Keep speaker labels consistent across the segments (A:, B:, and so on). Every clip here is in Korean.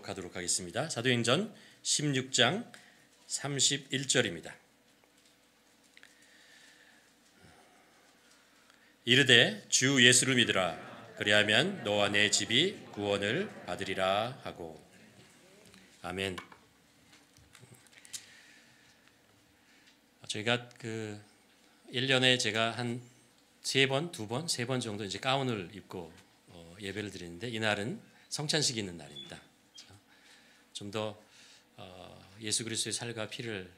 A: 하도록 하겠습니다. 사도행전 16장 31절입니다. 이르되 주 예수를 믿으라. 그리하면 너와 내 집이 구원을 받으리라 하고. 아멘. 저희가 1년에 제가 한 3번, 2번, 3번 정도 이제 가운을 입고 예배를 드리는데, 이날은 성찬식이 있는 날입니다. 좀 더 예수 그리스도의 살과 피를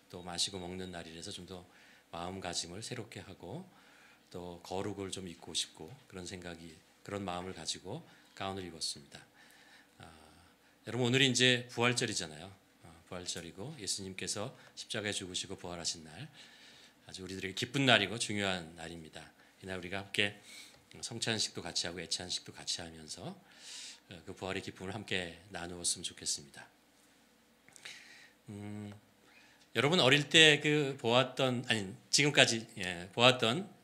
A: 또 마시고 먹는 날이라서 좀 더 마음가짐을 새롭게 하고 또 거룩을 좀 입고 싶고 그런 마음을 가지고 가운을 입었습니다. 여러분, 오늘이 이제 부활절이잖아요. 부활절이고 예수님께서 십자가에 죽으시고 부활하신 날, 아주 우리들에게 기쁜 날이고 중요한 날입니다. 이날 우리가 함께 성찬식도 같이 하고 애찬식도 같이 하면서 그 부활의 기쁨을 함께 나누었으면 좋겠습니다. 여러분 어릴 때 지금까지 보았던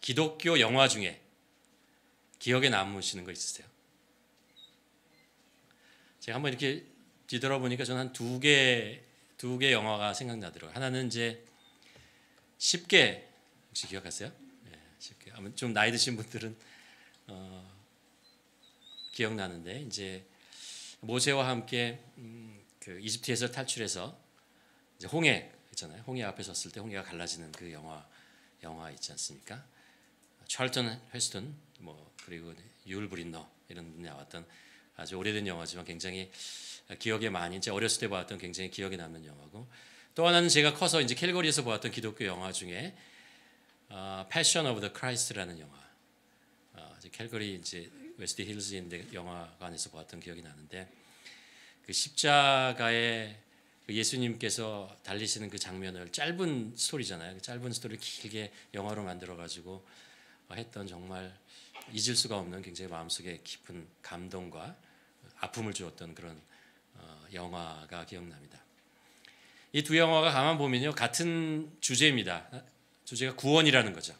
A: 기독교 영화 중에 기억에 남으시는 거 있으세요? 제가 한번 이렇게 뒤돌아보니까 저는 한 두 개 영화가 생각나더라고요. 하나는 이제 10개, 혹시 기억하세요? 10개. 아마 좀 나이 드신 분들은 기억나는데, 이제 모세와 함께 그 이집트에서 탈출해서 이제 홍해 있잖아요. 홍해 앞에 섰을 때 홍해가 갈라지는 그 영화 있지 않습니까? 찰턴 헤스턴 그리고 유얼 브린너 이런 분이 나왔던 아주 오래된 영화지만 굉장히 기억에 많이, 제 어렸을 때 보았던 굉장히 기억에 남는 영화고, 또 하나는 제가 커서 이제 캘거리에서 보았던 기독교 영화 중에 Passion of the Christ라는 영화. 이제 캘거리 이제 웨스트 힐즈인데 영화관에서 보았던 기억이 나는데, 그 십자가에 예수님께서 달리시는 그 장면을, 짧은 스토리잖아요. 그 짧은 스토리를 길게 영화로 만들어 가지고 했던, 정말 잊을 수가 없는 굉장히 마음속에 깊은 감동과 아픔을 주었던 그런 영화가 기억납니다. 이 두 영화가 가만 보면요, 같은 주제입니다. 주제가 구원이라는 거죠.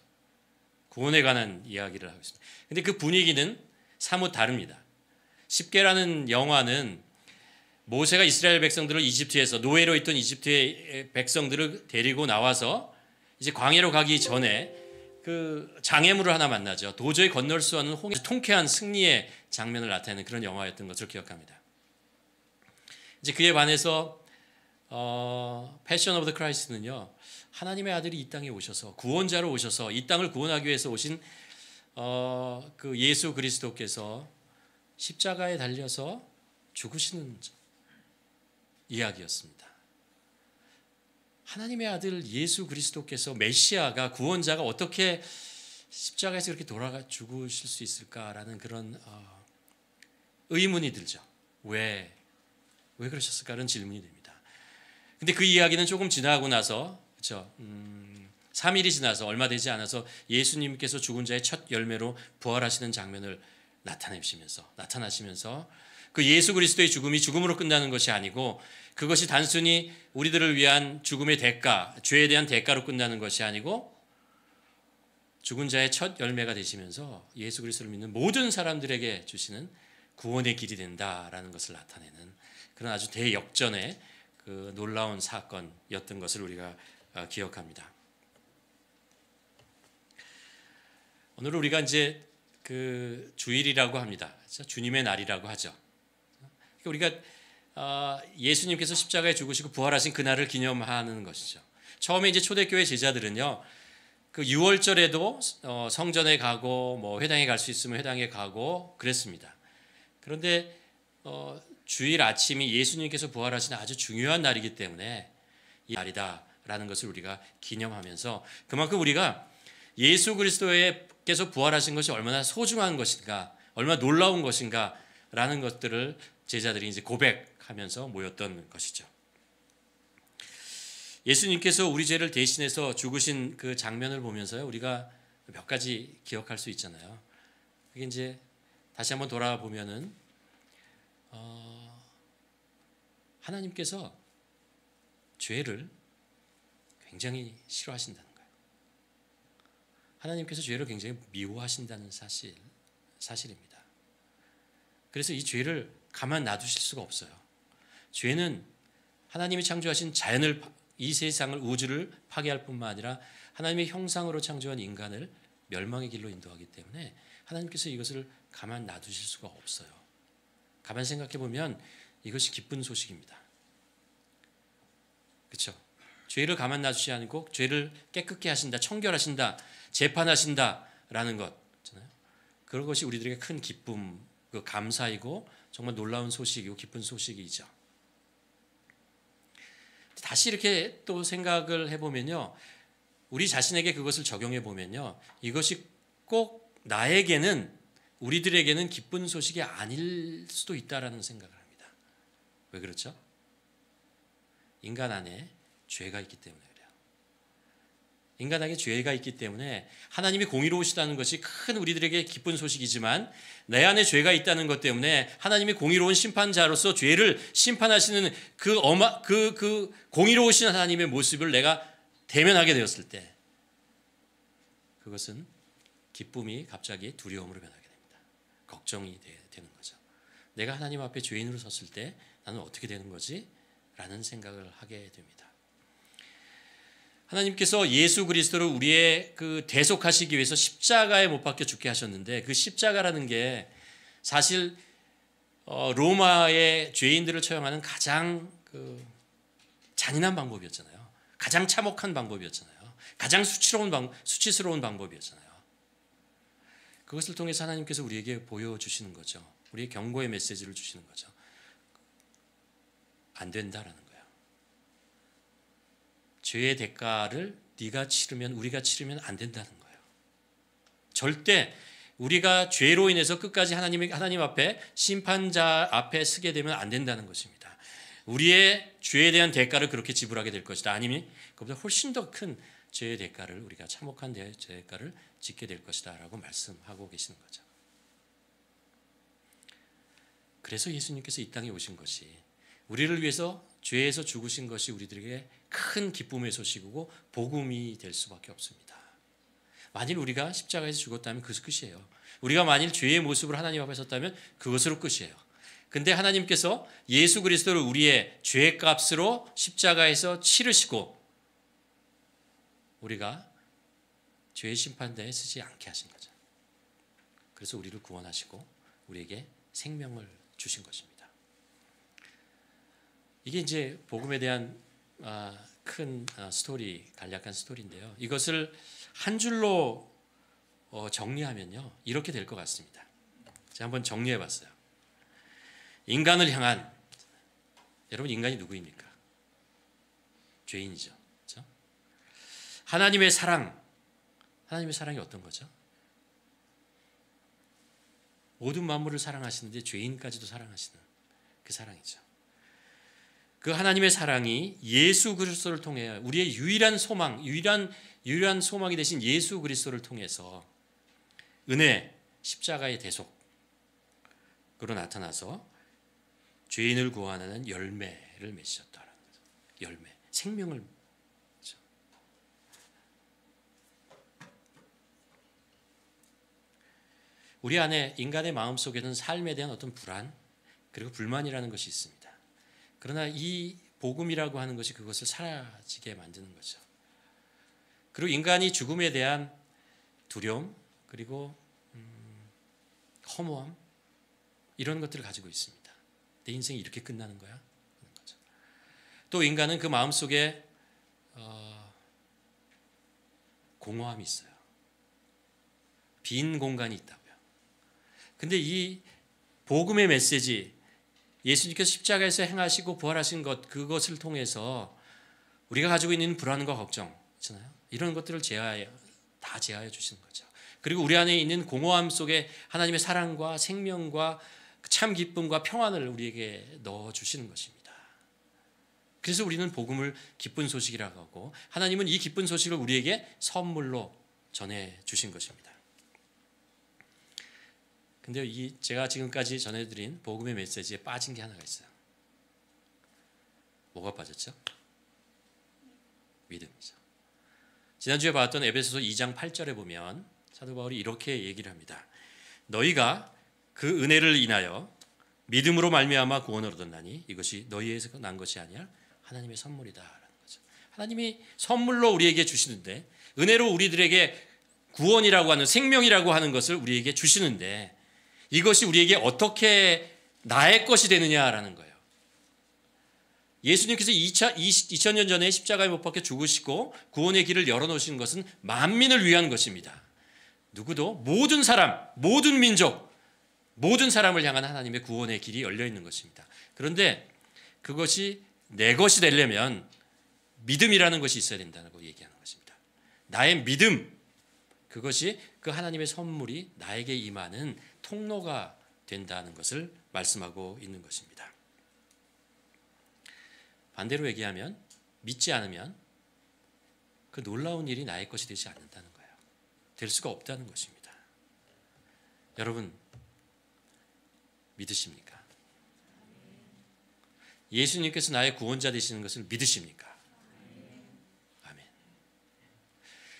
A: 구원에 관한 이야기를 하고 있습니다. 근데 그 분위기는 사뭇 다릅니다. 10개라는 영화는 모세가 이스라엘 백성들을 이집트에서, 노예로 있던 이집트의 백성들을 데리고 나와서 이제 광야로 가기 전에 그 장애물을 하나 만나죠. 도저히 건널 수 없는 홍해, 통쾌한 승리의 장면을 나타내는 그런 영화였던 것을 기억합니다. 이제 그에 반해서 패션 오브 더 크라이스트는요, 하나님의 아들이 이 땅에 오셔서, 구원자로 오셔서 이 땅을 구원하기 위해서 오신 그 예수 그리스도께서 십자가에 달려서 죽으시는 이야기였습니다. 하나님의 아들 예수 그리스도께서, 메시아가, 구원자가 어떻게 십자가에서 그렇게 돌아가 죽으실 수 있을까라는 그런 의문이 들죠. 왜 그러셨을까라는 질문이 됩니다. 근데 그 이야기는 조금 지나고 나서, 그렇죠? 3일이 지나서, 얼마 되지 않아서 예수님께서 죽은 자의 첫 열매로 부활하시는 장면을 나타나시면서 그 예수 그리스도의 죽음이 죽음으로 끝나는 것이 아니고, 그것이 단순히 우리들을 위한 죽음의 대가, 죄에 대한 대가로 끝나는 것이 아니고, 죽은 자의 첫 열매가 되시면서 예수 그리스도를 믿는 모든 사람들에게 주시는 구원의 길이 된다라는 것을 나타내는 그런 아주 대역전의 그 놀라운 사건이었던 것을 우리가 기억합니다. 오늘 우리가 이제 그 주일이라고 합니다. 주님의 날이라고 하죠. 우리가 예수님께서 십자가에 죽으시고 부활하신 그날을 기념하는 것이죠. 처음에 이제 초대교회 제자들은요, 그 6월절에도 성전에 가고 회당에 갈 수 있으면 회당에 가고 그랬습니다. 그런데 주일 아침이 예수님께서 부활하신 아주 중요한 날이기 때문에 이 날이다라는 것을 우리가 기념하면서, 그만큼 우리가 예수 그리스도께서 부활하신 것이 얼마나 소중한 것인가, 얼마나 놀라운 것인가라는 것들을 제자들이 이제 고백하면서 모였던 것이죠. 예수님께서 우리 죄를 대신해서 죽으신 그 장면을 보면서요, 우리가 몇 가지 기억할 수 있잖아요. 그게 이제 다시 한번 돌아보면은 하나님께서 죄를 굉장히 싫어하신다는 거예요. 하나님께서 죄를 굉장히 미워하신다는 사실입니다. 그래서 이 죄를 가만 놔두실 수가 없어요. 죄는 하나님이 창조하신 자연을, 이 세상을, 우주를 파괴할 뿐만 아니라 하나님의 형상으로 창조한 인간을 멸망의 길로 인도하기 때문에 하나님께서 이것을 가만 놔두실 수가 없어요. 가만 생각해 보면 이것이 기쁜 소식입니다. 그렇죠? 죄를 가만 놔두지 않고 죄를 깨끗게 하신다, 청결하신다, 재판하신다라는 것, 그런 것이 우리들에게 큰 기쁨, 감사이고 정말 놀라운 소식이고 기쁜 소식이죠. 다시 이렇게 또 생각을 해보면요, 우리 자신에게 그것을 적용해 보면요, 이것이 꼭 나에게는, 우리들에게는 기쁜 소식이 아닐 수도 있다라는 생각을 합니다. 왜 그렇죠? 인간 안에 죄가 있기 때문에 그래요. 인간 안에 죄가 있기 때문에 하나님이 공의로우시다는 것이 큰 우리들에게 기쁜 소식이지만, 내 안에 죄가 있다는 것 때문에 하나님이 공의로운 심판자로서 죄를 심판하시는 그 공의로우신 하나님의 모습을 내가 대면하게 되었을 때, 그것은 기쁨이 갑자기 두려움으로 변하게 됩니다. 걱정이 되는 거죠. 내가 하나님 앞에 죄인으로 섰을 때 나는 어떻게 되는 거지? 라는 생각을 하게 됩니다. 하나님께서 예수 그리스도를 우리의 대속하시기 위해서 십자가에 못 박혀 죽게 하셨는데, 그 십자가라는 게 사실 로마의 죄인들을 처형하는 가장 잔인한 방법이었잖아요. 가장 참혹한 방법이었잖아요. 가장 수치스러운 방법이었잖아요. 그것을 통해서 하나님께서 우리에게 보여주시는 거죠. 우리의 경고의 메시지를 주시는 거죠. 안 된다라는 거예요. 죄의 대가를 네가 치르면, 우리가 치르면 안 된다는 거예요. 절대 우리가 죄로 인해서 끝까지 하나님 앞에, 심판자 앞에 서게 되면 안 된다는 것입니다. 우리의 죄에 대한 대가를 그렇게 지불하게 될 것이다. 아니면 그보다 훨씬 더 큰 죄의 대가를, 우리가 참혹한 대가를 짓게 될 것이다 라고 말씀하고 계시는 거죠. 그래서 예수님께서 이 땅에 오신 것이, 우리를 위해서 죄에서 죽으신 것이 우리들에게 큰 기쁨의 소식이고 복음이 될 수밖에 없습니다. 만일 우리가 십자가에서 죽었다면 그것이 끝이에요. 우리가 만일 죄의 모습으로 하나님 앞에 섰다면 그것으로 끝이에요. 근데 하나님께서 예수 그리스도를 우리의 죄값으로 십자가에서 치르시고 우리가 죄의 심판대에 서지 않게 하신 거죠. 그래서 우리를 구원하시고 우리에게 생명을 주신 것입니다. 이게 이제 복음에 대한 큰 스토리, 간략한 스토리인데요. 이것을 한 줄로 정리하면요, 이렇게 될 것 같습니다. 제가 한번 정리해 봤어요. 인간을 향한, 여러분 인간이 누구입니까? 죄인이죠. 그렇죠? 하나님의 사랑, 하나님의 사랑이 어떤 거죠? 모든 만물을 사랑하시는데 죄인까지도 사랑하시는 그 사랑이죠. 그 하나님의 사랑이 예수 그리스도를 통해, 우리의 유일한 소망, 유일한 소망이 되신 예수 그리스도를 통해서 은혜, 십자가의 대속으로 나타나서 죄인을 구원하는 열매를 맺으셨다라는 거죠. 열매, 생명을. 그렇죠? 우리 안에, 인간의 마음속에는 삶에 대한 어떤 불안 그리고 불만이라는 것이 있습니다. 그러나 이 복음이라고 하는 것이 그것을 사라지게 만드는 거죠. 그리고 인간이 죽음에 대한 두려움 그리고 허무함, 이런 것들을 가지고 있습니다. 내 인생이 이렇게 끝나는 거야? 그런 거죠. 또 인간은 그 마음속에 공허함이 있어요. 빈 공간이 있다고요. 근데 이 복음의 메시지, 예수님께서 십자가에서 행하시고 부활하신 것, 그것을 통해서 우리가 가지고 있는 불안과 걱정 있잖아요. 이런 것들을 다 제하여 주시는 거죠. 그리고 우리 안에 있는 공허함 속에 하나님의 사랑과 생명과 참 기쁨과 평안을 우리에게 넣어 주시는 것입니다. 그래서 우리는 복음을 기쁜 소식이라고 하고, 하나님은 이 기쁜 소식을 우리에게 선물로 전해 주신 것입니다. 근데 제가 지금까지 전해드린 복음의 메시지에 빠진 게 하나가 있어요. 뭐가 빠졌죠? 믿음이죠. 지난주에 봤던 에베소서 2장 8절에 보면 사도 바울이 이렇게 얘기를 합니다. 너희가 그 은혜를 인하여 믿음으로 말미암아 구원을 얻었나니 이것이 너희에서 난 것이 아니야 하나님의 선물이다라는 거죠. 하나님이 선물로 우리에게 주시는데, 은혜로 우리들에게 구원이라고 하는, 생명이라고 하는 것을 우리에게 주시는데, 이것이 우리에게 어떻게 나의 것이 되느냐라는 거예요. 예수님께서 2000년 전에 십자가에 못 박혀 죽으시고 구원의 길을 열어놓으신 것은 만민을 위한 것입니다. 누구도, 모든 사람, 모든 민족, 모든 사람을 향한 하나님의 구원의 길이 열려 있는 것입니다. 그런데 그것이 내 것이 되려면 믿음이라는 것이 있어야 된다고 얘기하는 것입니다. 나의 믿음, 그것이 그 하나님의 선물이 나에게 임하는 통로가 된다는 것을 말씀하고 있는 것입니다. 반대로 얘기하면 믿지 않으면 그 놀라운 일이 나의 것이 되지 않는다는 거예요. 될 수가 없다는 것입니다. 여러분, 믿으십니까? 예수님께서 나의 구원자 되시는 것을 믿으십니까? 아멘.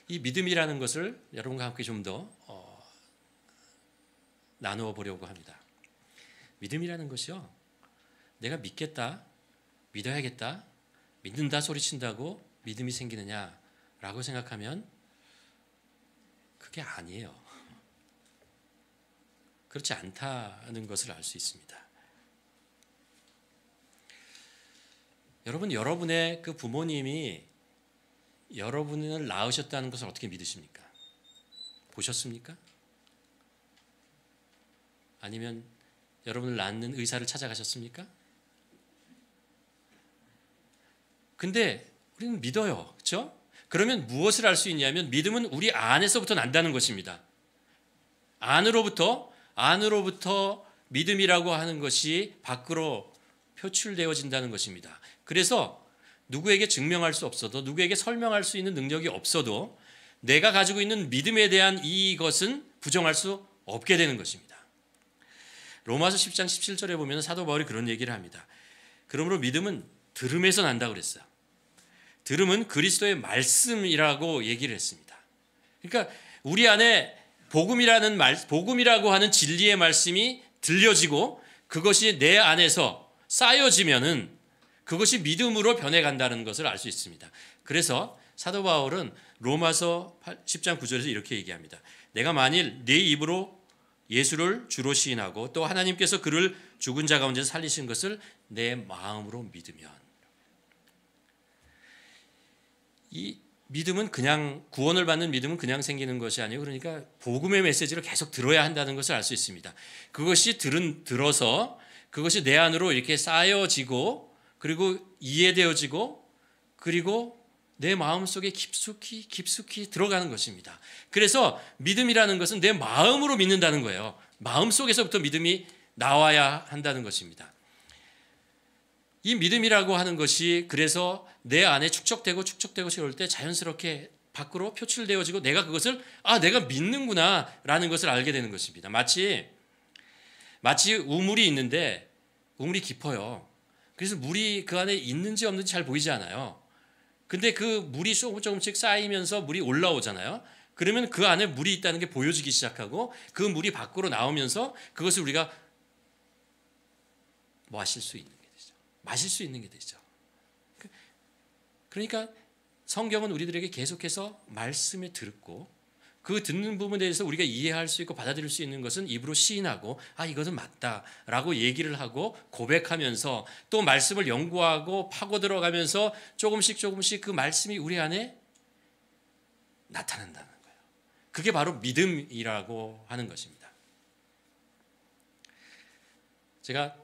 A: 이 믿음이라는 것을 여러분과 함께 좀 더 나누어 보려고 합니다. 믿음이라는 것이요, 내가 믿겠다, 믿어야겠다, 믿는다 소리친다고 믿음이 생기느냐라고 생각하면 그게 아니에요. 그렇지 않다는 것을 알 수 있습니다. 여러분, 여러분의 그 부모님이 여러분을 낳으셨다는 것을 어떻게 믿으십니까? 보셨습니까? 아니면 여러분을 낳는 의사를 찾아가셨습니까? 근데 우리는 믿어요. 그렇죠? 그러면 무엇을 알 수 있냐면, 믿음은 우리 안에서부터 난다는 것입니다. 안으로부터 믿음이라고 하는 것이 밖으로 표출되어진다는 것입니다. 그래서 누구에게 증명할 수 없어도, 누구에게 설명할 수 있는 능력이 없어도 내가 가지고 있는 믿음에 대한 이것은 부정할 수 없게 되는 것입니다. 로마서 10장 17절에 보면 사도 바울이 그런 얘기를 합니다. 그러므로 믿음은 들음에서 난다고 그랬어요. 들음은 그리스도의 말씀이라고 얘기를 했습니다. 그러니까 우리 안에 복음이라고 하는 진리의 말씀이 들려지고 그것이 내 안에서 쌓여지면은 그것이 믿음으로 변해간다는 것을 알 수 있습니다. 그래서 사도 바울은 로마서 10장 9절에서 이렇게 얘기합니다. 내가 만일 네 입으로 예수를 주로 시인하고 또 하나님께서 그를 죽은 자 가운데서 살리신 것을 내 마음으로 믿으면, 이 믿음은 그냥, 구원을 받는 믿음은 그냥 생기는 것이 아니고, 그러니까 복음의 메시지를 계속 들어야 한다는 것을 알 수 있습니다. 그것이 들어서 그것이 내 안으로 이렇게 쌓여지고, 그리고 이해되어지고, 그리고 내 마음속에 깊숙이 들어가는 것입니다. 그래서 믿음이라는 것은 내 마음으로 믿는다는 거예요. 마음속에서부터 믿음이 나와야 한다는 것입니다. 이 믿음이라고 하는 것이 그래서 내 안에 축적되고 세울 때 자연스럽게 밖으로 표출되어지고 내가 그것을 내가 믿는구나 라는 것을 알게 되는 것입니다. 마치 우물이 있는데 우물이 깊어요. 그래서 물이 그 안에 있는지 없는지 잘 보이지 않아요. 근데 그 물이 조금씩 쌓이면서 물이 올라오잖아요. 그러면 그 안에 물이 있다는 게 보여지기 시작하고 그 물이 밖으로 나오면서 그것을 우리가 마실 수 있는 게 되죠. 그러니까 성경은 우리들에게 계속해서 말씀을 듣고 그 듣는 부분에 대해서 우리가 이해할 수 있고 받아들일 수 있는 것은 입으로 시인하고 이것은 맞다라고 얘기를 하고 고백하면서 또 말씀을 연구하고 파고 들어가면서 조금씩 그 말씀이 우리 안에 나타난다는 거예요. 그게 바로 믿음이라고 하는 것입니다. 제가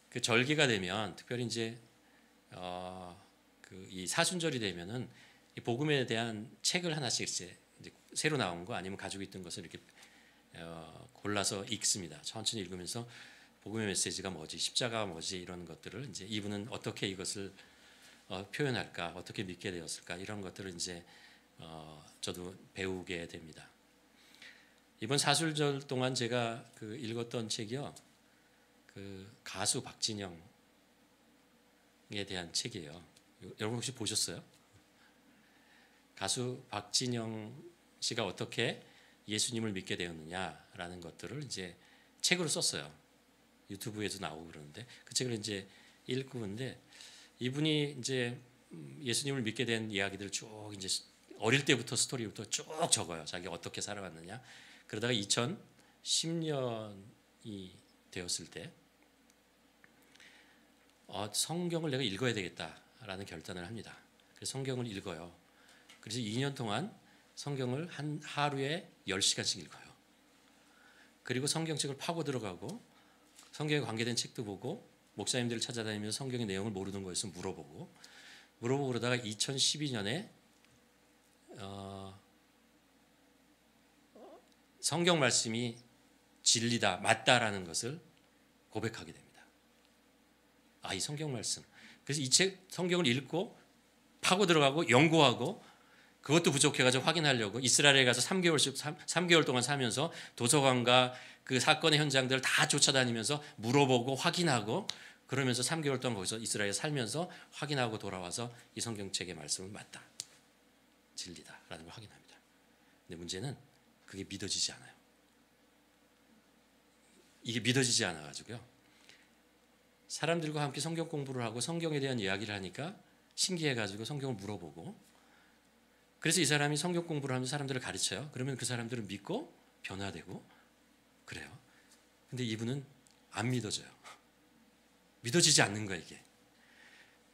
A: 그 절기가 되면 특별히 이제 이 사순절이 되면은 이 복음에 대한 책을 하나씩 이제 새로 나온 거 아니면 가지고 있던 것을 이렇게 골라서 읽습니다. 천천히 읽으면서 복음의 메시지가 뭐지, 십자가가 뭐지, 이런 것들을 이제 이분은 어떻게 이것을 표현할까, 어떻게 믿게 되었을까, 이런 것들을 이제 저도 배우게 됩니다. 이번 사순절 동안 제가 그 읽었던 책이요, 그 가수 박진영에 대한 책이에요. 여러분 혹시 보셨어요? 가수 박진영 씨가 어떻게 예수님을 믿게 되었느냐라는 것들을 이제 책으로 썼어요. 유튜브에도 나오고 그러는데 그 책을 이제 읽고 있는데 이분이 이제 예수님을 믿게 된 이야기들을 쭉 이제 어릴 때부터 스토리부터 쭉 적어요. 자기가 어떻게 살아왔느냐. 그러다가 2010년이 되었을 때 성경을 내가 읽어야 되겠다라는 결단을 합니다. 그래서 성경을 읽어요. 그래서 2년 동안 성경을 하루에 10시간씩 읽어요. 그리고 성경책을 파고 들어가고 성경에 관계된 책도 보고 목사님들을 찾아다니면서 성경의 내용을 모르는 거 있으면 물어보고 그러다가 2012년에 성경 말씀이 진리다, 맞다라는 것을 고백하게 됩니다. 이 성경 말씀. 그래서 이 책 성경을 읽고 파고 들어가고 연구하고 그것도 부족해가지고 확인하려고 이스라엘에 가서 3개월 동안 살면서 도서관과 그 사건의 현장들을 다 쫓아다니면서 물어보고 확인하고 그러면서 3개월 동안 거기서 이스라엘에 살면서 확인하고 돌아와서 이 성경책의 말씀은 맞다, 진리다라는 걸 확인합니다. 근데 문제는 그게 믿어지지 않아요. 이게 믿어지지 않아가지고요. 사람들과 함께 성경 공부를 하고 성경에 대한 이야기를 하니까 신기해가지고 성경을 물어보고 그래서 이 사람이 성경 공부를 하면서 사람들을 가르쳐요. 그러면 그 사람들은 믿고 변화되고 그래요. 근데 이분은 안 믿어져요. 믿어지지 않는 거예요. 이게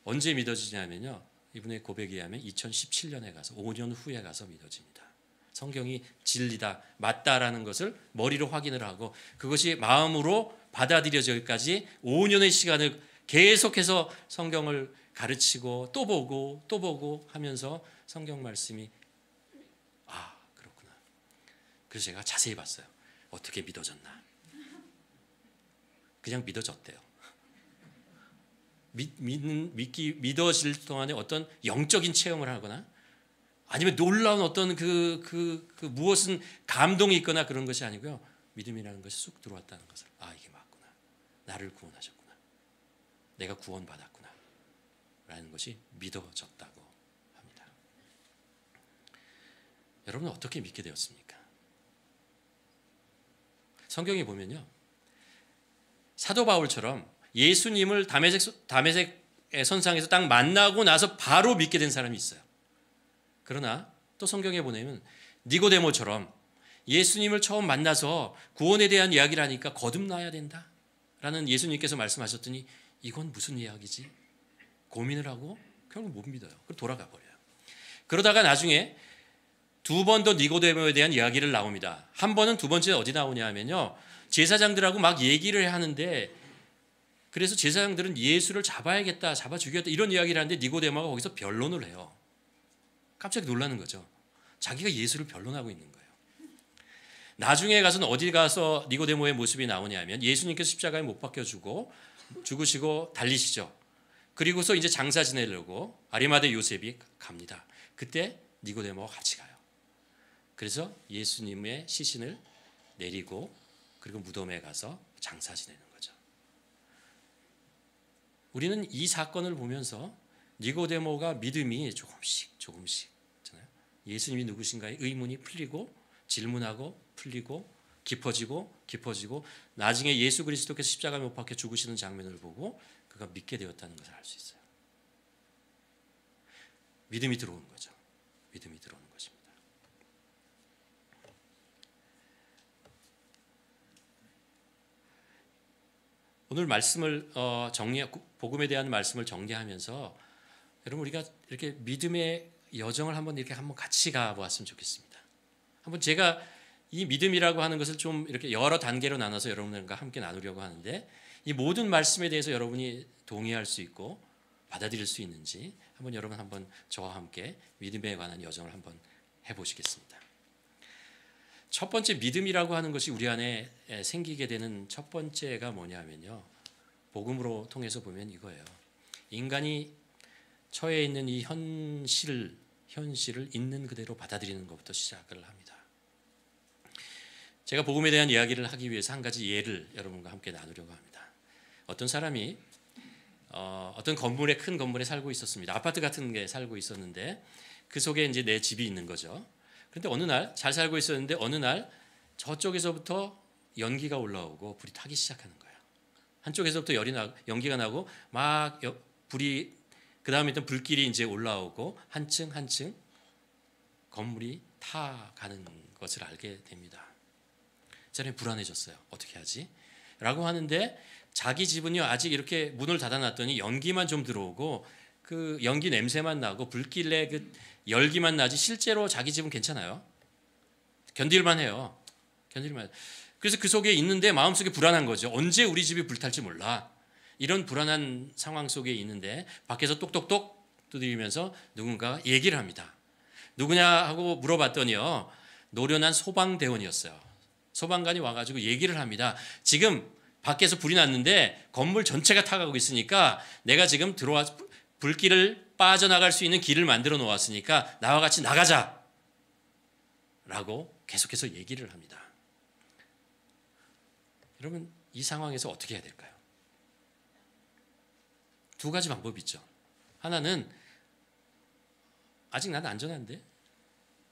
A: 언제 믿어지냐면요, 이분의 고백에 의하면 2017년에 가서 5년 후에 가서 믿어집니다. 성경이 진리다, 맞다라는 것을 머리로 확인을 하고 그것이 마음으로 받아들여지기까지 5년의 시간을 계속해서 성경을 가르치고 또 보고 하면서 성경 말씀이 그렇구나. 그래서 제가 자세히 봤어요. 어떻게 믿어졌나. 그냥 믿어졌대요. 믿어질 동안에 어떤 영적인 체험을 하거나 아니면 놀라운 어떤 무엇은 감동이 있거나 그런 것이 아니고요. 믿음이라는 것이 쑥 들어왔다는 것을 이게 맞구나. 나를 구원하셨구나. 내가 구원받았구나. 라는 것이 믿어졌다고 합니다. 여러분은 어떻게 믿게 되었습니까? 성경에 보면요, 사도 바울처럼 예수님을 다메섹의 선상에서 딱 만나고 나서 바로 믿게 된 사람이 있어요. 그러나 또 성경에 보내면 니고데모처럼 예수님을 처음 만나서 구원에 대한 이야기를 하니까 거듭나야 된다라는 예수님께서 말씀하셨더니 이건 무슨 이야기지? 고민을 하고 결국 못 믿어요. 그리고 돌아가 버려요. 그러다가 나중에 두 번 더 니고데모에 대한 이야기를 나옵니다. 한 번은 두 번째 어디 나오냐 하면요, 제사장들하고 막 얘기를 하는데 그래서 제사장들은 예수를 잡아야겠다, 잡아 죽여야겠다 이런 이야기를 하는데 니고데모가 거기서 변론을 해요. 깜짝 놀라는 거죠. 자기가 예수를 변론하고 있는 거예요. 나중에 가서는 어디 가서 니고데모의 모습이 나오냐면 예수님께서 십자가에 못 박혀 죽으시고 달리시죠. 그리고서 이제 장사 지내려고 아리마대 요셉이 갑니다. 그때 니고데모와 같이 가요. 그래서 예수님의 시신을 내리고 그리고 무덤에 가서 장사 지내는 거죠. 우리는 이 사건을 보면서 니고데모가 믿음이 조금씩 있잖아요. 예수님이 누구신가의 의문이 풀리고 질문하고 풀리고 깊어지고 나중에 예수 그리스도께서 십자가에 못 박혀 죽으시는 장면을 보고 그가 믿게 되었다는 것을 알 수 있어요. 믿음이 들어오는 거죠. 믿음이 들어오는 것입니다. 오늘 말씀을 복음에 대한 말씀을 정리하면서 여러분 우리가 이렇게 믿음의 여정을 한번 같이 가보았으면 좋겠습니다. 한번 제가 이 믿음이라고 하는 것을 좀 이렇게 여러 단계로 나눠서 여러분들과 함께 나누려고 하는데 이 모든 말씀에 대해서 여러분이 동의할 수 있고 받아들일 수 있는지 한번 저와 함께 믿음에 관한 여정을 한번 해보시겠습니다. 첫 번째 믿음이라고 하는 것이 우리 안에 생기게 되는 첫 번째가 뭐냐면요, 복음으로 통해서 보면 이거예요. 인간이 처해 있는 이 현실을 있는 그대로 받아들이는 것부터 시작을 합니다. 제가 복음에 대한 이야기를 하기 위해서 한 가지 예를 여러분과 함께 나누려고 합니다. 어떤 사람이 어떤 큰 건물에 살고 있었습니다. 아파트 같은 게 살고 있었는데 그 속에 이제 내 집이 있는 거죠. 그런데 어느 날 잘 살고 있었는데 어느 날 저쪽에서부터 연기가 올라오고 불이 타기 시작하는 거예요. 한쪽에서부터 연기가 나고 막 불이 그 다음에 일단 불길이 이제 올라오고 한층 한층 건물이 타가는 것을 알게 됩니다. 저는 불안해졌어요. 어떻게 하지? 라고 하는데 자기 집은요 아직 이렇게 문을 닫아놨더니 연기만 좀 들어오고 그 연기 냄새만 나고 불길에 그 열기만 나지 실제로 자기 집은 괜찮아요. 견딜만 해요. 견딜만. 그래서 그 속에 있는데 마음속에 불안한 거죠. 언제 우리 집이 불탈지 몰라. 이런 불안한 상황 속에 있는데 밖에서 똑똑똑 두드리면서 누군가 얘기를 합니다. 누구냐 하고 물어봤더니요. 노련한 소방대원이었어요. 소방관이 와가지고 얘기를 합니다. 지금 밖에서 불이 났는데 건물 전체가 타가고 있으니까 내가 지금 불길을 빠져나갈 수 있는 길을 만들어 놓았으니까 나와 같이 나가자 라고 계속해서 얘기를 합니다. 여러분 이 상황에서 어떻게 해야 될까요? 두 가지 방법이 있죠. 하나는 아직 난 안전한데,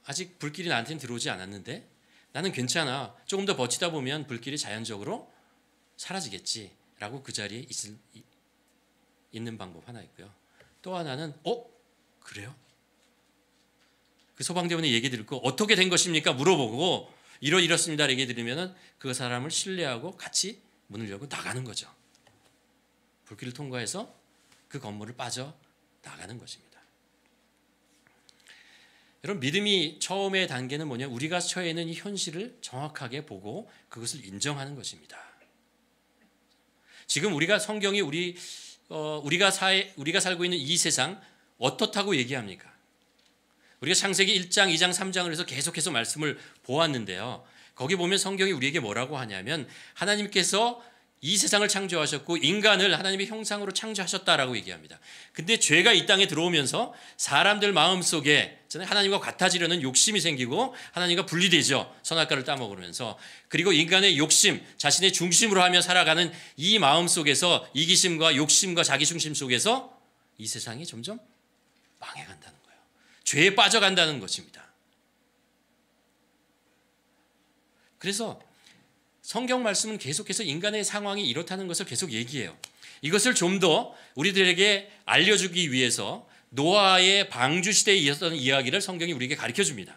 A: 아직 불길이 나한테는 들어오지 않았는데 나는 괜찮아. 조금 더 버티다 보면 불길이 자연적으로 사라지겠지라고 그 자리에 있는 방법 하나 있고요. 또 하나는 그래요? 그 소방대원의 얘기 듣고 어떻게 된 것입니까? 물어보고 이렇습니다 얘기 들으면 그 사람을 신뢰하고 같이 문을 열고 나가는 거죠. 불길을 통과해서 그 건물을 빠져 나가는 것입니다. 여러분 믿음이 처음의 단계는 뭐냐? 우리가 처해 있는 이 현실을 정확하게 보고 그것을 인정하는 것입니다. 지금 우리가 성경이 우리가 살고 있는 이 세상 어떻다고 얘기합니까? 우리가 창세기 1장, 2장, 3장을 해서 계속해서 말씀을 보았는데요. 거기 보면 성경이 우리에게 뭐라고 하냐면 하나님께서 이 세상을 창조하셨고 인간을 하나님의 형상으로 창조하셨다라고 얘기합니다. 근데 죄가 이 땅에 들어오면서 사람들 마음속에 하나님과 같아지려는 욕심이 생기고 하나님과 분리되죠. 선악과를 따먹으면서. 그리고 인간의 욕심, 자신의 중심으로 하며 살아가는 이 마음속에서 이기심과 욕심과 자기중심 속에서 이 세상이 점점 망해간다는 거예요. 죄에 빠져간다는 것입니다. 그래서 성경 말씀은 계속해서 인간의 상황이 이렇다는 것을 계속 얘기해요. 이것을 좀 더 우리들에게 알려주기 위해서 노아의 방주 시대에 있었던 이야기를 성경이 우리에게 가르쳐줍니다.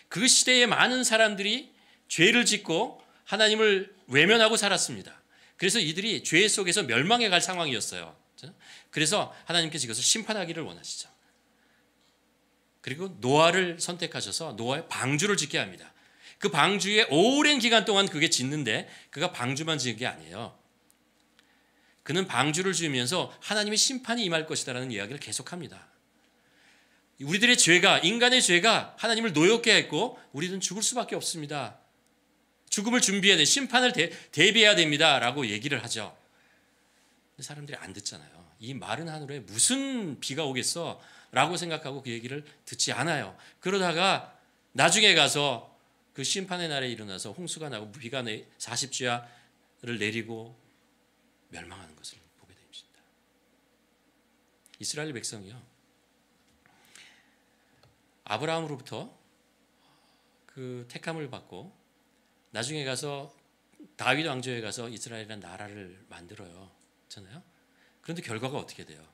A: 그 시대에 많은 사람들이 죄를 짓고 하나님을 외면하고 살았습니다. 그래서 이들이 죄 속에서 멸망해 갈 상황이었어요. 그래서 하나님께서 이것을 심판하기를 원하시죠. 그리고 노아를 선택하셔서 노아의 방주를 짓게 합니다. 그 방주에 오랜 기간 동안 그게 짓는데 그가 방주만 지은 게 아니에요. 그는 방주를 지으면서 하나님의 심판이 임할 것이다라는 이야기를 계속합니다. 우리들의 죄가, 인간의 죄가 하나님을 노엽게 했고 우리는 죽을 수밖에 없습니다. 죽음을 준비해야 돼. 심판을 대비해야 됩니다. 라고 얘기를 하죠. 근데 사람들이 안 듣잖아요. 이 마른 하늘에 무슨 비가 오겠어? 라고 생각하고 그 얘기를 듣지 않아요. 그러다가 나중에 가서 그 심판의 날에 일어나서 홍수가 나고 비가 40주야를 내리고 멸망하는 것을 보게 됩니다. 이스라엘 백성이요. 아브라함으로부터 그 택함을 받고 나중에 가서 다윗 왕조에 가서 이스라엘이라는 나라를 만들어요. 그렇잖아요. 그런데 결과가 어떻게 돼요?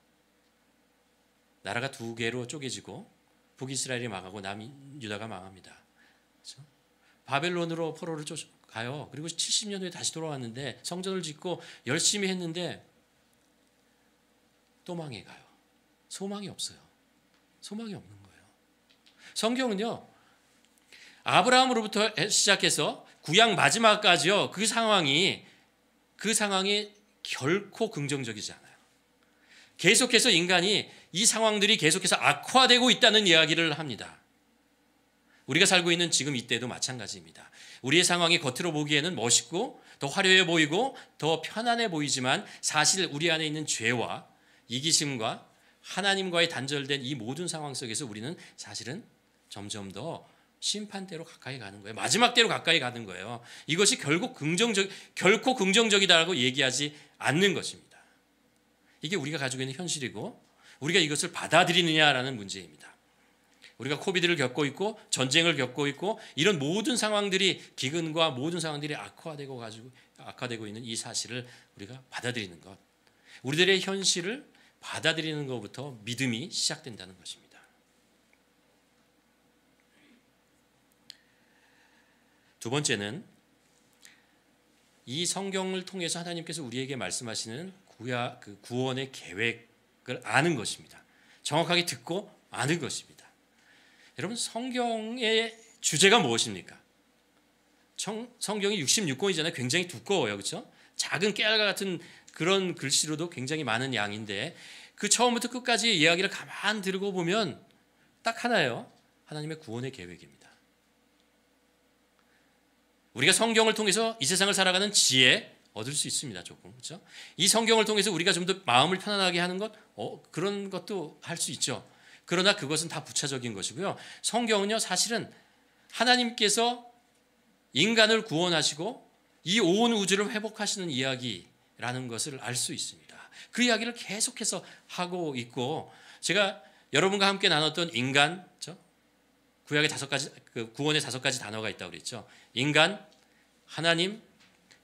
A: 나라가 두 개로 쪼개지고 북이스라엘이 망하고 남유다가 망합니다. 그렇죠? 바벨론으로 포로를 쫓아가요. 그리고 70년 후에 다시 돌아왔는데 성전을 짓고 열심히 했는데 또 망해가요. 소망이 없어요. 소망이 없는 거예요. 성경은요. 아브라함으로부터 시작해서 구약 마지막까지요. 그 상황이 결코 긍정적이지 않아요. 계속해서 인간이 이 상황들이 계속해서 악화되고 있다는 이야기를 합니다. 우리가 살고 있는 지금 이때도 마찬가지입니다. 우리의 상황이 겉으로 보기에는 멋있고 더 화려해 보이고 더 편안해 보이지만 사실 우리 안에 있는 죄와 이기심과 하나님과의 단절된 이 모든 상황 속에서 우리는 사실은 점점 더 심판대로 가까이 가는 거예요. 마지막 대로 가까이 가는 거예요. 이것이 결코 긍정적이다라고 얘기하지 않는 것입니다. 이게 우리가 가지고 있는 현실이고 우리가 이것을 받아들이느냐라는 문제입니다. 우리가 코비드를 겪고 있고 전쟁을 겪고 있고 이런 모든 상황들이 기근과 모든 상황들이 악화되고 있는 이 사실을 우리가 받아들이는 것. 우리들의 현실을 받아들이는 것부터 믿음이 시작된다는 것입니다. 두 번째는 이 성경을 통해서 하나님께서 우리에게 말씀하시는 구원의 계획을 아는 것입니다. 정확하게 듣고 아는 것입니다. 여러분, 성경의 주제가 무엇입니까? 성경이 66권이잖아요. 굉장히 두꺼워요. 그렇죠? 작은 깨알과 같은 그런 글씨로도 굉장히 많은 양인데 그 처음부터 끝까지 이야기를 가만 들고 보면 딱 하나예요. 하나님의 구원의 계획입니다. 우리가 성경을 통해서 이 세상을 살아가는 지혜 얻을 수 있습니다. 조금. 그렇죠? 이 성경을 통해서 우리가 좀 더 마음을 편안하게 하는 것 그런 것도 할 수 있죠. 그러나 그것은 다 부차적인 것이고요. 성경은요, 사실은 하나님께서 인간을 구원하시고 이 온 우주를 회복하시는 이야기라는 것을 알 수 있습니다. 그 이야기를 계속해서 하고 있고, 제가 여러분과 함께 나눴던 인간, 구약의 구원의 5가지 단어가 있다고 그랬죠. 인간, 하나님,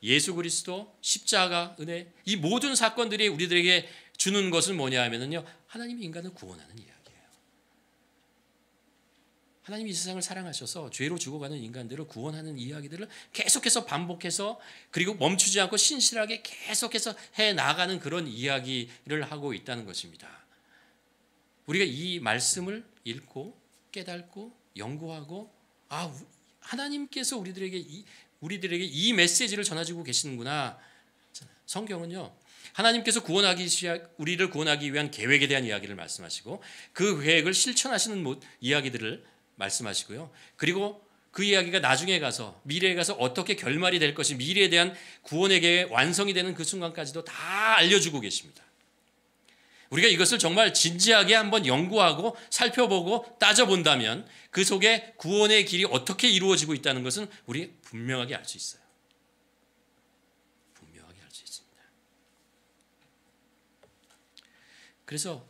A: 예수 그리스도, 십자가, 은혜, 이 모든 사건들이 우리들에게 주는 것은 뭐냐 하면요, 하나님이 인간을 구원하는 이야기예요. 하나님이 이 세상을 사랑하셔서 죄로 죽어가는 인간들을 구원하는 이야기들을 계속해서 반복해서 그리고 멈추지 않고 신실하게 계속해서 해나가는 그런 이야기를 하고 있다는 것입니다. 우리가 이 말씀을 읽고 깨닫고 연구하고 하나님께서 우리들에게 이 메시지를 전해주고 계시는구나. 성경은요, 하나님께서 우리를 구원하기 위한 계획에 대한 이야기를 말씀하시고 그 계획을 실천하시는 이야기들을 말씀하시고요. 그리고 그 이야기가 나중에 가서 미래에 가서 어떻게 결말이 될 것이 미래에 대한 구원의 계획 완성이 되는 그 순간까지도 다 알려주고 계십니다. 우리가 이것을 정말 진지하게 한번 연구하고 살펴보고 따져본다면 그 속에 구원의 길이 어떻게 이루어지고 있다는 것은 우리 분명하게 알 수 있어요. 분명하게 알 수 있습니다. 그래서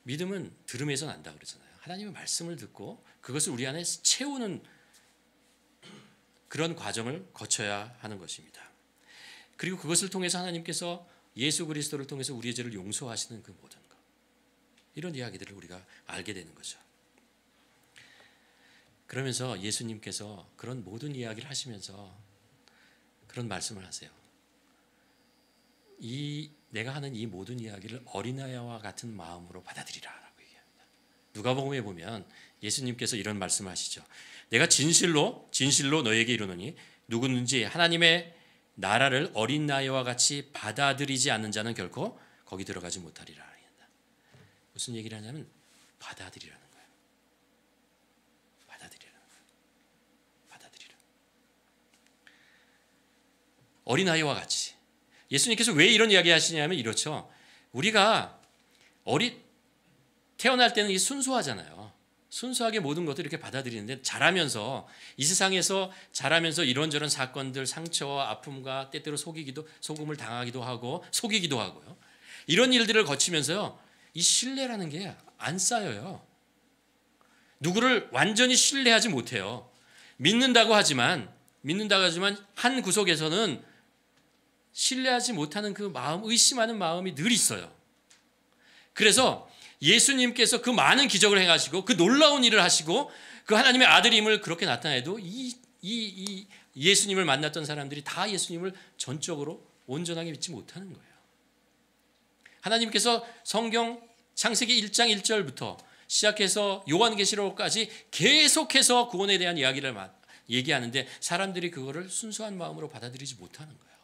A: 믿음은 들음에서 난다 그러잖아요. 하나님의 말씀을 듣고 그것을 우리 안에 채우는 그런 과정을 거쳐야 하는 것입니다. 그리고 그것을 통해서 하나님께서 예수 그리스도를 통해서 우리의 죄를 용서하시는 그 모든 것, 이런 이야기들을 우리가 알게 되는 거죠. 그러면서 예수님께서 그런 모든 이야기를 하시면서 그런 말씀을 하세요. 내가 하는 이 모든 이야기를 어린아이와 같은 마음으로 받아들이라 라고 얘기합니다. 누가복음에 보면 예수님께서 이런 말씀을 하시죠. 내가 진실로 너에게 이르노니 누구든지 하나님의 나라를 어린아이와 같이 받아들이지 않는 자는 결코 거기 들어가지 못하리라. 무슨 얘기를 하냐면 받아들이라는 거예요. 받아들이라. 어린아이와 같이. 예수님께서 왜 이런 이야기 하시냐면 이렇죠. 우리가 태어날 때는 이 순수하잖아요. 순수하게 모든 것들을 이렇게 받아들이는데 자라면서 이 세상에서 자라면서 이런저런 사건들, 상처와 아픔과 때때로 속음을 당하기도 하고 속이기도 하고요. 이런 일들을 거치면서요. 이 신뢰라는 게 안 쌓여요. 누구를 완전히 신뢰하지 못해요. 믿는다고 하지만 한 구석에서는 신뢰하지 못하는 그 마음, 의심하는 마음이 늘 있어요. 그래서 예수님께서 그 많은 기적을 행하시고 그 놀라운 일을 하시고 그 하나님의 아들임을 그렇게 나타내도 이 예수님을 만났던 사람들이 다 예수님을 전적으로 온전하게 믿지 못하는 거예요. 하나님께서 성경 창세기 1장 1절부터 시작해서 요한계시록까지 계속해서 구원에 대한 이야기를 얘기하는데 사람들이 그거를 순수한 마음으로 받아들이지 못하는 거예요.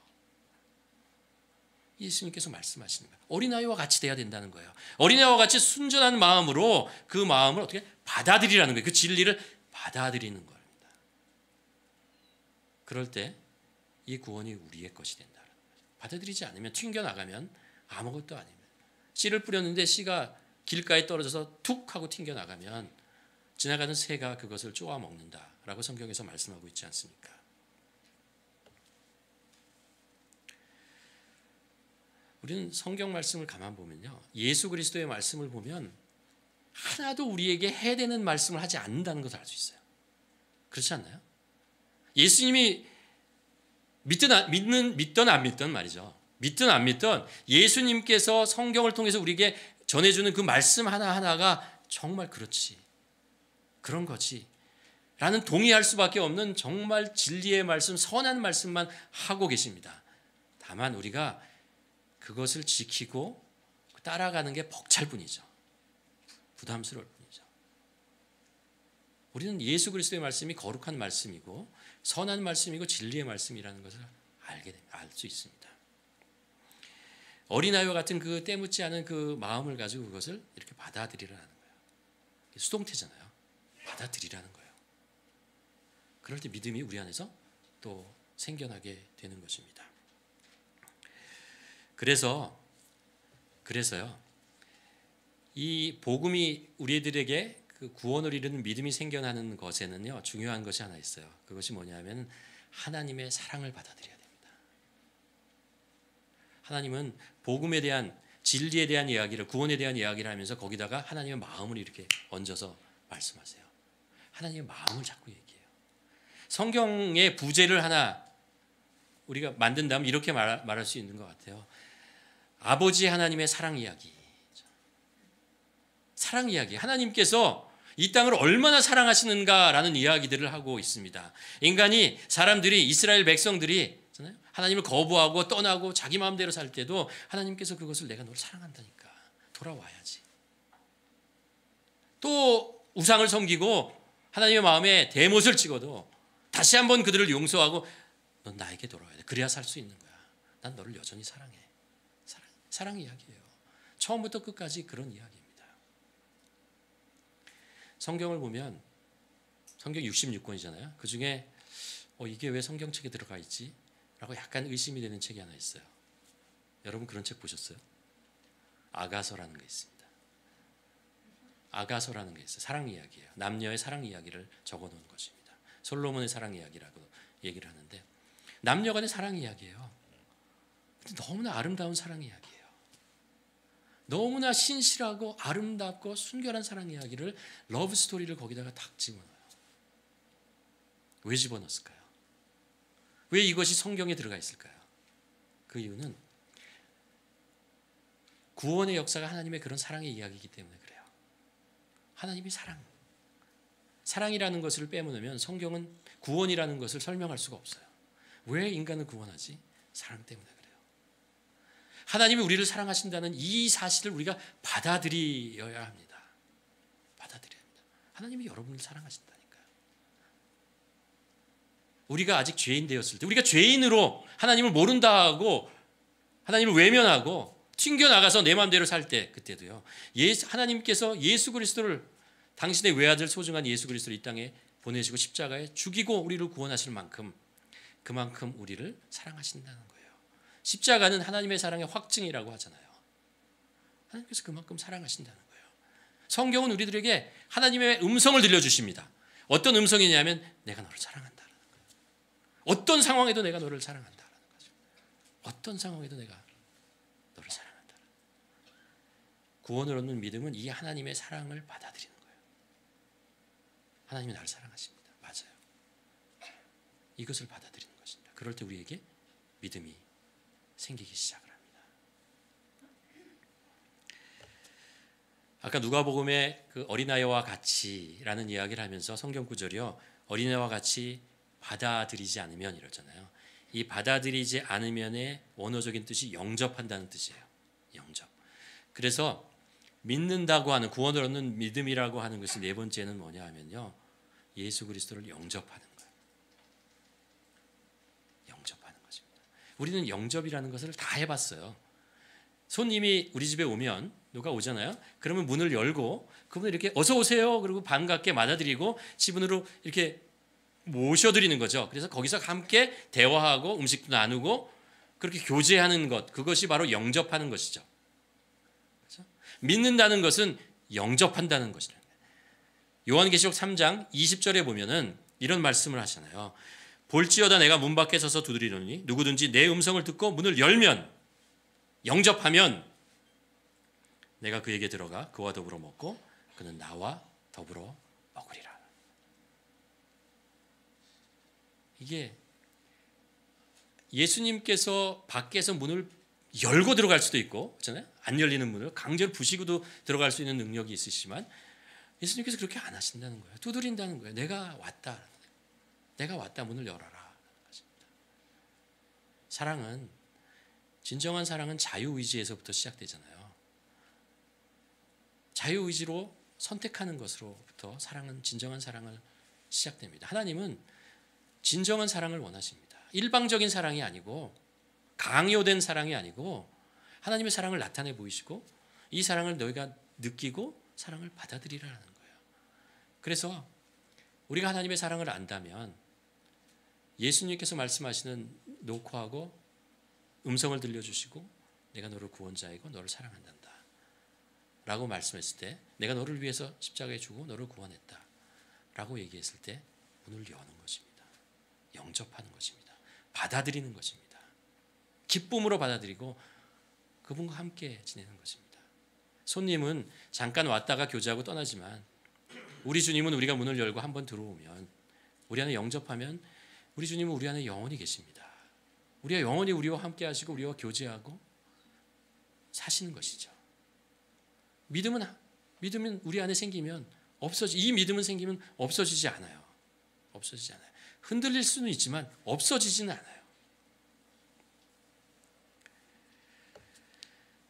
A: 예수님께서 말씀하시는 거예요. 어린아이와 같이 돼야 된다는 거예요. 어린아이와 같이 순전한 마음으로 그 마음을 어떻게 받아들이라는 거예요. 그 진리를 받아들이는 겁니다. 그럴 때 이 구원이 우리의 것이 된다는 거예요. 받아들이지 않으면 튕겨나가면 아무것도 아닙니다. 씨를 뿌렸는데 씨가 길가에 떨어져서 툭 하고 튕겨나가면 지나가는 새가 그것을 쪼아 먹는다라고 성경에서 말씀하고 있지 않습니까? 우리는 성경 말씀을 가만 보면요. 예수 그리스도의 말씀을 보면 하나도 우리에게 해되는 말씀을 하지 않는다는 것을 알 수 있어요. 그렇지 않나요? 예수님이 믿든 안 믿든 말이죠. 믿든 안 믿든 예수님께서 성경을 통해서 우리에게 전해주는 그 말씀 하나하나가 정말 그렇지, 그런 거지 라는 동의할 수밖에 없는 정말 진리의 말씀, 선한 말씀만 하고 계십니다. 다만 우리가 그것을 지키고 따라가는 게 벅찰 뿐이죠. 부담스러울 뿐이죠. 우리는 예수 그리스도의 말씀이 거룩한 말씀이고 선한 말씀이고 진리의 말씀이라는 것을 알 수 있습니다. 어린아이와 같은 그 때묻지 않은 그 마음을 가지고 그것을 이렇게 받아들이라는 거예요. 수동태잖아요. 받아들이라는 거예요. 그럴 때 믿음이 우리 안에서 또 생겨나게 되는 것입니다. 그래서요. 이 복음이 우리들에게 그 구원을 이루는 믿음이 생겨나는 것에는요, 중요한 것이 하나 있어요. 그것이 뭐냐면 하나님의 사랑을 받아들여야 됩니다. 하나님은 복음에 대한, 진리에 대한 이야기를, 구원에 대한 이야기를 하면서 거기다가 하나님의 마음을 이렇게 얹어서 말씀하세요. 하나님의 마음을 자꾸 얘기해요. 성경의 부제를 하나 우리가 만든다면 이렇게 말할 수 있는 것 같아요. 아버지 하나님의 사랑 이야기. 사랑 이야기. 하나님께서 이 땅을 얼마나 사랑하시는가라는 이야기들을 하고 있습니다. 사람들이, 이스라엘 백성들이 하나님을 거부하고 떠나고 자기 마음대로 살 때도 하나님께서 그것을 내가 너를 사랑한다니까 돌아와야지. 또 우상을 섬기고 하나님의 마음에 대못을 찍어도 다시 한번 그들을 용서하고 넌 나에게 돌아와야 돼. 그래야 살 수 있는 거야. 난 너를 여전히 사랑해. 사랑 이야기예요. 처음부터 끝까지 그런 이야기입니다. 성경을 보면 성경 66권이잖아요. 그중에 이게 왜 성경책에 들어가 있지? 라고 약간 의심이 되는 책이 하나 있어요. 여러분 그런 책 보셨어요? 아가서라는 게 있습니다. 아가서라는 게 있어요. 사랑 이야기예요. 남녀의 사랑 이야기를 적어놓은 것입니다. 솔로몬의 사랑 이야기라고 얘기를 하는데 남녀 간의 사랑 이야기예요. 근데 너무나 아름다운 사랑 이야기예요. 너무나 신실하고 아름답고 순결한 사랑 이야기를, 러브 스토리를 거기다가 딱 집어넣어요. 왜 집어넣었을까요? 왜 이것이 성경에 들어가 있을까요? 그 이유는 구원의 역사가 하나님의 그런 사랑의 이야기이기 때문에 그래요. 하나님이 사랑이라는 것을 빼놓으면 성경은 구원이라는 것을 설명할 수가 없어요. 왜 인간을 구원하지? 사랑 때문에 그래요. 하나님이 우리를 사랑하신다는 이 사실을 우리가 받아들여야 합니다. 받아들여야 합니다. 하나님이 여러분을 사랑하신다니까요. 우리가 아직 죄인 되었을 때, 우리가 죄인으로 하나님을 모른다 하고 하나님을 외면하고 튕겨나가서 내 마음대로 살 때, 그때도요, 하나님께서 예수 그리스도를, 당신의 외아들 소중한 예수 그리스도를 이 땅에 보내시고 십자가에 죽이고 우리를 구원하실 만큼, 그만큼 우리를 사랑하신다는 거예요. 십자가는 하나님의 사랑의 확증이라고 하잖아요. 하나님께서 그만큼 사랑하신다는 거예요. 성경은 우리들에게 하나님의 음성을 들려주십니다. 어떤 음성이냐면 내가 너를 사랑한다는 거예요. 어떤 상황에도 내가 너를 사랑한다는 거죠. 어떤 상황에도 내가 너를 사랑한다. 구원을 얻는 믿음은 이 하나님의 사랑을 받아들이는 거예요. 하나님이 나를 사랑하십니다. 맞아요. 이것을 받아들이는 것입니다. 그럴 때 우리에게 믿음이 생기기 시작을 합니다. 아까 누가복음의 그 어린아이와 같이라는 이야기를 하면서 성경 구절이요, 어린아이와 같이 받아들이지 않으면 이러잖아요. 이 받아들이지 않으면의 원어적인 뜻이 영접한다는 뜻이에요. 영접. 그래서 믿는다고 하는, 구원을 얻는 믿음이라고 하는 것이 네 번째는 뭐냐 하면요, 예수 그리스도를 영접하는 거예요. 영접하는 것입니다. 우리는 영접이라는 것을 다 해봤어요. 손님이 우리 집에 오면, 누가 오잖아요. 그러면 문을 열고 그분을 이렇게 어서 오세요, 그리고 반갑게 맞아들이고 지분으로 이렇게 모셔드리는 거죠. 그래서 거기서 함께 대화하고 음식도 나누고 그렇게 교제하는 것, 그것이 바로 영접하는 것이죠. 그렇죠? 믿는다는 것은 영접한다는 것이죠. 요한계시록 3장 20절에 보면은 이런 말씀을 하시잖아요. 볼지어다 내가 문 밖에 서서 두드리노니 누구든지 내 음성을 듣고 문을 열면, 영접하면 내가 그에게 들어가 그와 더불어 먹고 그는 나와 더불어 먹으리라. 이게 예수님께서 밖에서 문을 열고 들어갈 수도 있고, 그렇잖아요. 안 열리는 문을 강제로 부시고도 들어갈 수 있는 능력이 있으시지만 예수님께서 그렇게 안 하신다는 거예요. 두드린다는 거예요. 내가 왔다. 내가 왔다. 문을 열어라. 사랑은, 진정한 사랑은 자유의지에서부터 시작되잖아요. 자유의지로 선택하는 것으로부터 사랑은, 진정한 사랑을 시작됩니다. 하나님은 진정한 사랑을 원하십니다. 일방적인 사랑이 아니고, 강요된 사랑이 아니고, 하나님의 사랑을 나타내 보이시고, 이 사랑을 너희가 느끼고 사랑을 받아들이라는 거예요. 그래서 우리가 하나님의 사랑을 안다면 예수님께서 말씀하시는 노크하고 음성을 들려주시고, 내가 너를 구원자이고 너를 사랑한단다 라고 말씀했을 때, 내가 너를 위해서 십자가에 죽고 너를 구원했다 라고 얘기했을 때 문을 여는 것입니다. 영접하는 것입니다. 받아들이는 것입니다. 기쁨으로 받아들이고 그분과 함께 지내는 것입니다. 손님은 잠깐 왔다가 교제하고 떠나지만, 우리 주님은 우리가 문을 열고 한번 들어오면, 우리 안에 영접하면 우리 주님은 우리 안에 영원히 계십니다. 우리가 영원히 우리와 함께 하시고 우리와 교제하고 사시는 것이죠. 믿음은 우리 안에 생기면 이 믿음은 생기면 없어지지 않아요. 없어지지 않아요. 흔들릴 수는 있지만 없어지지는 않아요.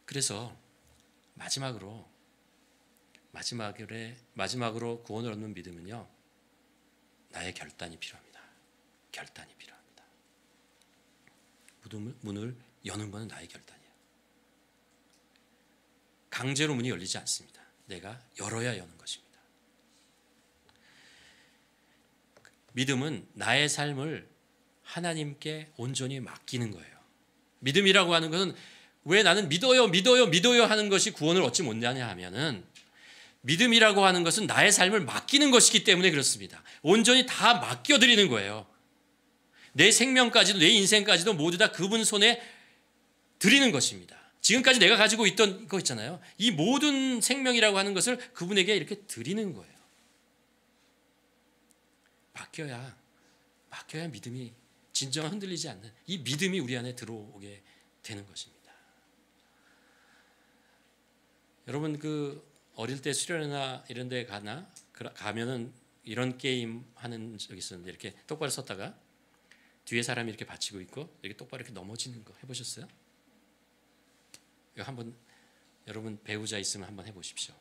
A: 그래서 마지막으로 구원을 얻는 믿음은요, 나의 결단이 필요합니다. 결단이 필요합니다. 문을 여는 것은 나의 결단이에요. 강제로 문이 열리지 않습니다. 내가 열어야 여는 것입니다. 믿음은 나의 삶을 하나님께 온전히 맡기는 거예요. 믿음이라고 하는 것은, 왜 나는 믿어요 하는 것이 구원을 얻지 못하냐 하면은, 믿음이라고 하는 것은 나의 삶을 맡기는 것이기 때문에 그렇습니다. 온전히 다 맡겨드리는 거예요. 내 생명까지도, 내 인생까지도 모두 다 그분 손에 드리는 것입니다. 지금까지 내가 가지고 있던 거 있잖아요. 이 모든 생명이라고 하는 것을 그분에게 이렇게 드리는 거예요. 맡겨야 믿음이, 진정한 흔들리지 않는 이 믿음이 우리 안에 들어오게 되는 것입니다. 여러분, 어릴 때 수련회나 이런 데 가면은 이런 게임 하는 적이 있었는데, 이렇게 똑바로 섰다가 뒤에 사람이 이렇게 받치고 있고 이렇게 똑바로 이렇게 넘어지는 거 해보셨어요? 이거 한번, 여러분 배우자 있으면 한번 해보십시오.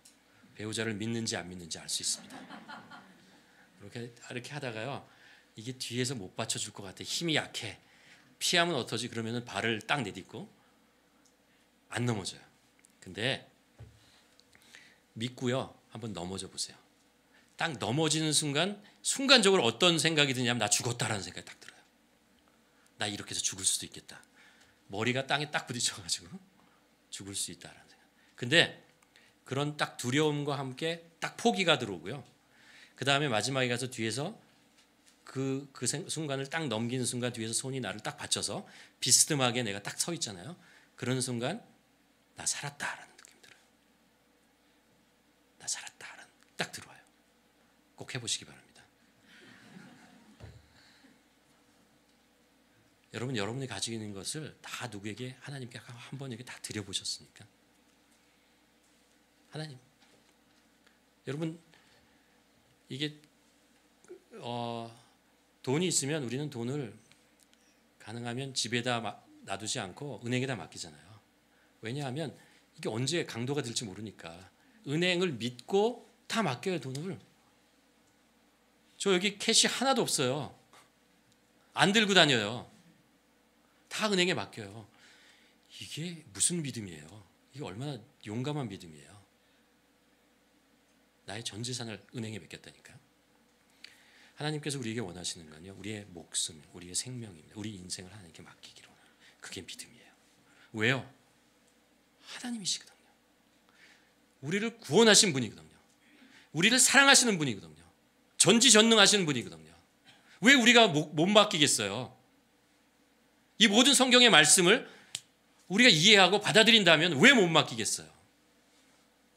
A: 배우자를 믿는지 안 믿는지 알 수 있습니다. 이렇게 하다가요, 이게 뒤에서 못 받쳐줄 것 같아. 힘이 약해. 피하면 어떠지? 그러면은 발을 딱 내딛고 안 넘어져요. 근데 믿고요, 한번 넘어져 보세요. 딱 넘어지는 순간적으로 어떤 생각이 드냐면, 나 죽었다라는 생각이 딱 들어요. 나 이렇게 해서 죽을 수도 있겠다. 머리가 땅에 딱 부딪혀가지고 죽을 수 있다라는 생각. 근데 그런 딱 두려움과 함께 딱 포기가 들어오고요. 그 다음에 마지막에 가서 뒤에서 그 순간을 딱 넘기는 순간, 뒤에서 손이 나를 딱 받쳐서 비스듬하게 내가 딱 서 있잖아요. 그런 순간, 나 살았다라는 느낌이 들어요. 나 살았다라는 딱 들어와요. 꼭 해보시기 바랍니다. 여러분이 가지고 있는 것을 다 누구에게, 하나님께 한 번에게 다 드려보셨으니까. 하나님, 여러분, 이게 돈이 있으면 우리는 돈을 가능하면 집에다 놔두지 않고 은행에다 맡기잖아요. 왜냐하면 이게 언제 강도가 될지 모르니까. 은행을 믿고 다 맡겨요, 돈을. 저 여기 캐시 하나도 없어요. 안 들고 다녀요. 다 은행에 맡겨요. 이게 무슨 믿음이에요? 이게 얼마나 용감한 믿음이에요. 나의 전 재산을 은행에 맡겼다니까요. 하나님께서 우리에게 원하시는 건요, 우리의 목숨, 우리의 생명입니다. 우리 인생을 하나님께 맡기기로 하는, 그게 믿음이에요. 왜요? 하나님이시거든요. 우리를 구원하신 분이거든요. 우리를 사랑하시는 분이거든요. 전지전능하시는 분이거든요. 왜 우리가 못 맡기겠어요? 이 모든 성경의 말씀을 우리가 이해하고 받아들인다면 왜 못 맡기겠어요?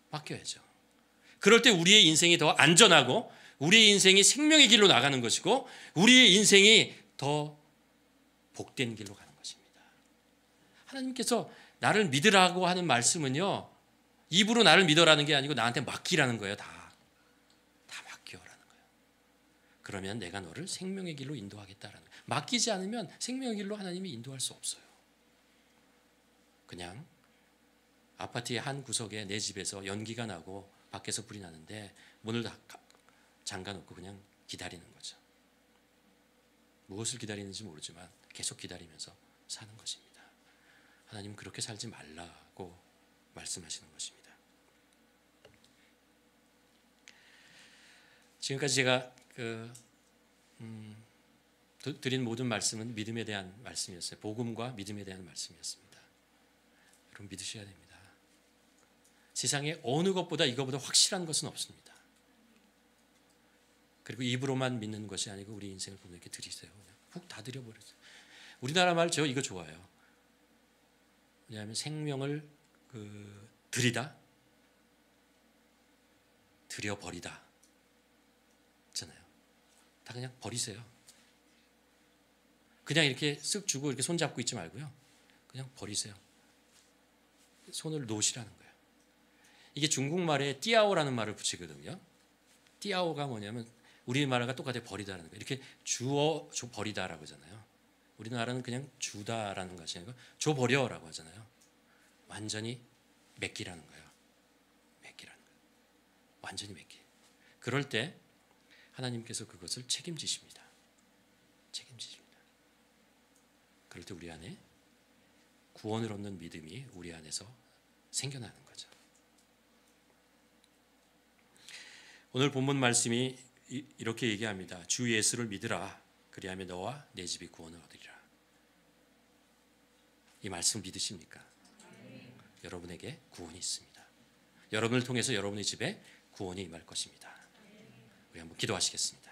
A: 맡겨야죠. 그럴 때 우리의 인생이 더 안전하고 우리의 인생이 생명의 길로 나가는 것이고 우리의 인생이 더 복된 길로 가는 것입니다. 하나님께서 나를 믿으라고 하는 말씀은요, 입으로 나를 믿어라는 게 아니고 나한테 맡기라는 거예요. 다 맡겨라는 거예요. 그러면 내가 너를 생명의 길로 인도하겠다라는 거예요. 맡기지 않으면 생명의 길로 하나님이 인도할 수 없어요. 그냥 아파트의 한 구석에 내 집에서 연기가 나고 밖에서 불이 나는데 문을 다 잠가놓고 그냥 기다리는 거죠. 무엇을 기다리는지 모르지만 계속 기다리면서 사는 것입니다. 하나님은 그렇게 살지 말라고 말씀하시는 것입니다. 지금까지 제가 드린 모든 말씀은 믿음에 대한 말씀이었어요. 복음과 믿음에 대한 말씀이었습니다. 여러분 믿으셔야 됩니다. 세상에 어느 것보다 이거보다 확실한 것은 없습니다. 그리고 입으로만 믿는 것이 아니고 우리 인생을 보면 이렇게 들이세요. 그냥 훅 다 들여버렸어요. 우리나라 말 저 이거 좋아해요. 왜냐하면 생명을 들이다, 들여버리다 있잖아요. 다 그냥 버리세요. 그냥 이렇게 쓱 주고 이렇게 손잡고 있지 말고요. 그냥 버리세요. 손을 놓으시라는 거예요. 이게 중국말에 띠아오라는 말을 붙이거든요. 띠아오가 뭐냐면 우리말과 똑같이 버리다라는 거예요. 이렇게 주어 줘 버리다라고 하잖아요. 우리나라는 그냥 주다라는 것이 아니고 줘버려라고 하잖아요. 완전히 맡기라는 거예요. 맡기라는 거예요. 완전히 맡기. 그럴 때 하나님께서 그것을 책임지십니다. 책임지십니다. 그럴 때 우리 안에 구원을 얻는 믿음이 우리 안에서 생겨나는 거죠. 오늘 본문 말씀이 이렇게 얘기합니다. 주 예수를 믿으라. 그리하면 너와 내 집이 구원을 얻으리라. 이 말씀 믿으십니까? 여러분에게 구원이 있습니다. 여러분을 통해서 여러분의 집에 구원이 임할 것입니다. 우리 한번 기도하시겠습니다.